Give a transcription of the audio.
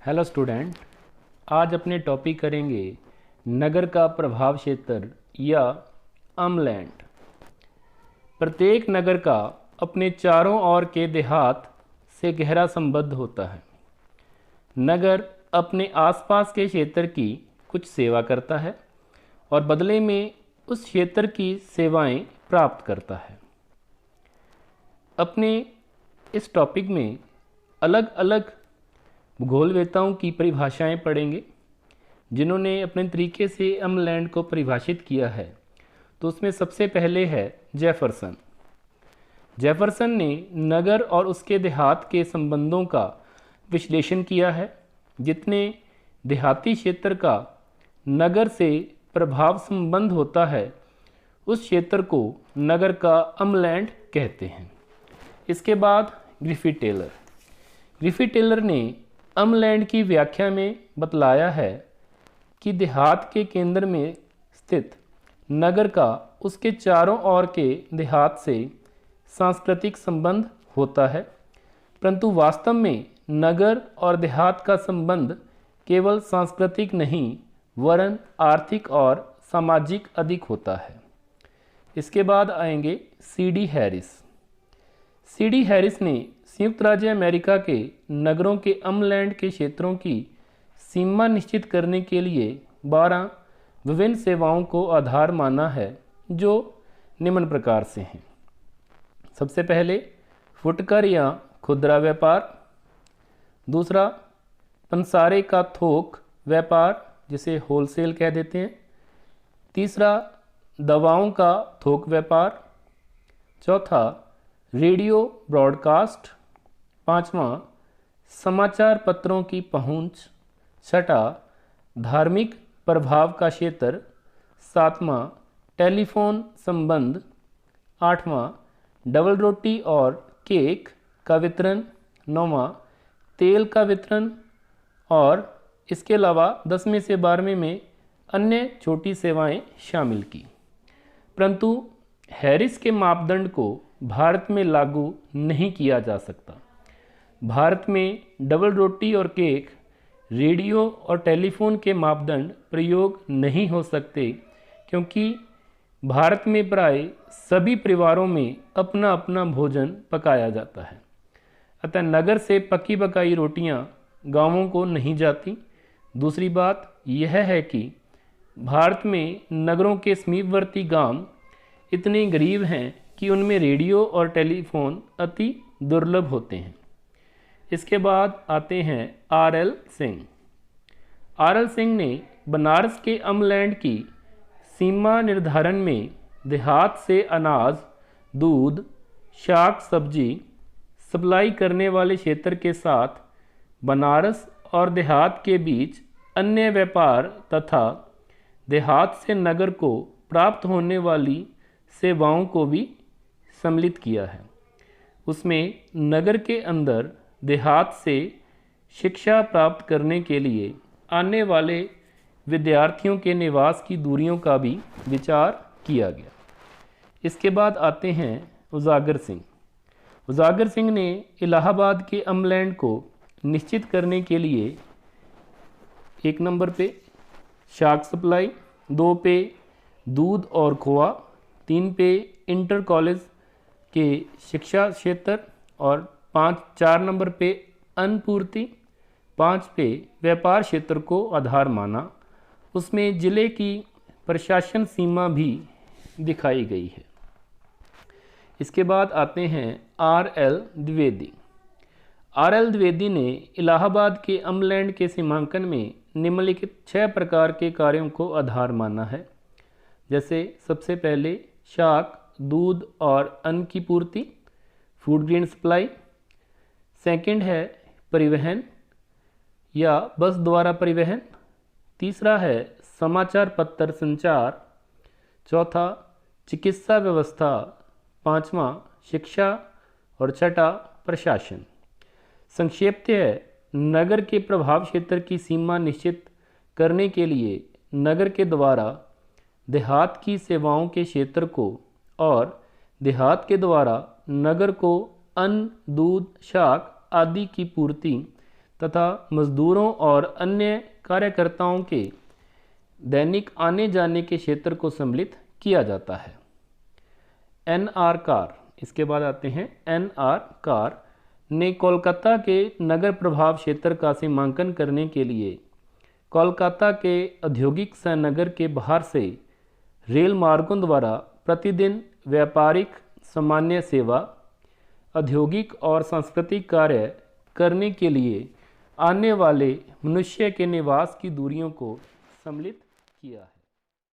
Hello student, आज अपने topic करेंगे नगर का प्रभाव क्षेत्र या अमलैंड। प्रत्येक नगर का अपने चारों ओर के देहात से गहरा संबंध होता है। नगर अपने आसपास के क्षेत्र की कुछ सेवा करता है और बदले में उस क्षेत्र की सेवाएं प्राप्त करता है। अपने इस टॉपिक में अलग अलग भूगोलवेताओं की परिभाषाएं पढ़ेंगे जिन्होंने अपने तरीके से अमलैंड को परिभाषित किया है। तो उसमें सबसे पहले है जेफरसन। जेफरसन ने नगर और उसके देहात के संबंधों का विश्लेषण किया है। जितने देहाती क्षेत्र का नगर से प्रभाव संबंध होता है उस क्षेत्र को नगर का अमलैंड कहते हैं। इसके बाद ग्रिफिथ टेलर ने अमलैंड की व्याख्या में बतलाया है कि देहात के केंद्र में स्थित नगर का उसके चारों ओर के देहात से सांस्कृतिक संबंध होता है, परंतु वास्तव में नगर और देहात का संबंध केवल सांस्कृतिक नहीं वरन आर्थिक और सामाजिक अधिक होता है। इसके बाद आएंगे सी.डी. हैरिस। सी.डी. हैरिस ने संयुक्त राज्य अमेरिका के नगरों के अमलैंड के क्षेत्रों की सीमा निश्चित करने के लिए 12 विभिन्न सेवाओं को आधार माना है, जो निम्न प्रकार से हैं। सबसे पहले फुटकर या खुदरा व्यापार। दूसरा पंसारे का थोक व्यापार, जिसे होलसेल कह देते हैं। तीसरा दवाओं का थोक व्यापार। चौथा रेडियो ब्रॉडकास्ट। पांचवां समाचार पत्रों की पहुंच। छठा धार्मिक प्रभाव का क्षेत्र। सातवां टेलीफोन संबंध। आठवां डबल रोटी और केक का वितरण। नौवां तेल का वितरण। और इसके अलावा 10वें से 12वें में अन्य छोटी सेवाएं शामिल की। परंतु हैरिस के मापदंड को भारत में लागू नहीं किया जा सकता। भारत में डबल रोटी और केक, रेडियो और टेलीफोन के मापदंड प्रयोग नहीं हो सकते, क्योंकि भारत में प्राय सभी परिवारों में अपना अपना भोजन पकाया जाता है। अतः नगर से पकी पकाई रोटियां गांवों को नहीं जाती। दूसरी बात यह है कि भारत में नगरों के समीपवर्ती गांव इतने गरीब हैं कि उनमें रेडियो और टेलीफोन अति दुर्लभ होते हैं। इसके बाद आते हैं आर.एल. सिंह। आर.एल. सिंह ने बनारस के अमलैंड की सीमा निर्धारण में देहात से अनाज, दूध, शाक सब्जी सप्लाई करने वाले क्षेत्र के साथ बनारस और देहात के बीच अन्य व्यापार तथा देहात से नगर को प्राप्त होने वाली सेवाओं को भी सम्मिलित किया है। उसमें नगर के अंदर देहात से शिक्षा प्राप्त करने के लिए आने वाले विद्यार्थियों के निवास की दूरियों का भी विचार किया गया। इसके बाद आते हैं उजागर सिंह। उजागर सिंह ने इलाहाबाद के अमलैंड को निश्चित करने के लिए 1 नंबर पे शाक सप्लाई, 2 पे दूध और खोआ, 3 पे इंटर कॉलेज के शिक्षा क्षेत्र और 4 नंबर पे अन्न पूर्ति, 5 पे व्यापार क्षेत्र को आधार माना। उसमें जिले की प्रशासन सीमा भी दिखाई गई है। इसके बाद आते हैं आर.एल. द्विवेदी। आर.एल. द्विवेदी ने इलाहाबाद के अमलैंड के सीमांकन में निम्नलिखित 6 प्रकार के कार्यों को आधार माना है। जैसे सबसे पहले शाक, दूध और अन्न की पूर्ति, फूड ग्रेन सप्लाई। सेकंड है परिवहन या बस द्वारा परिवहन। तीसरा है समाचार पत्र संचार। चौथा चिकित्सा व्यवस्था। पांचवा शिक्षा और छठा प्रशासन। संक्षेप्त है, नगर के प्रभाव क्षेत्र की सीमा निश्चित करने के लिए नगर के द्वारा देहात की सेवाओं के क्षेत्र को और देहात के द्वारा नगर को अन्न, दूध, शाक आदि की पूर्ति तथा मजदूरों और अन्य कार्यकर्ताओं के दैनिक आने जाने के क्षेत्र को सम्मिलित किया जाता है। एन.आर. कार, इसके बाद आते हैं एन.आर. कार ने कोलकाता के नगर प्रभाव क्षेत्र का सीमांकन करने के लिए कोलकाता के औद्योगिक नगर के बाहर से रेल मार्गों द्वारा प्रतिदिन व्यापारिक, सामान्य सेवा, औद्योगिक और सांस्कृतिक कार्य करने के लिए आने वाले मनुष्य के निवास की दूरियों को सम्मिलित किया है।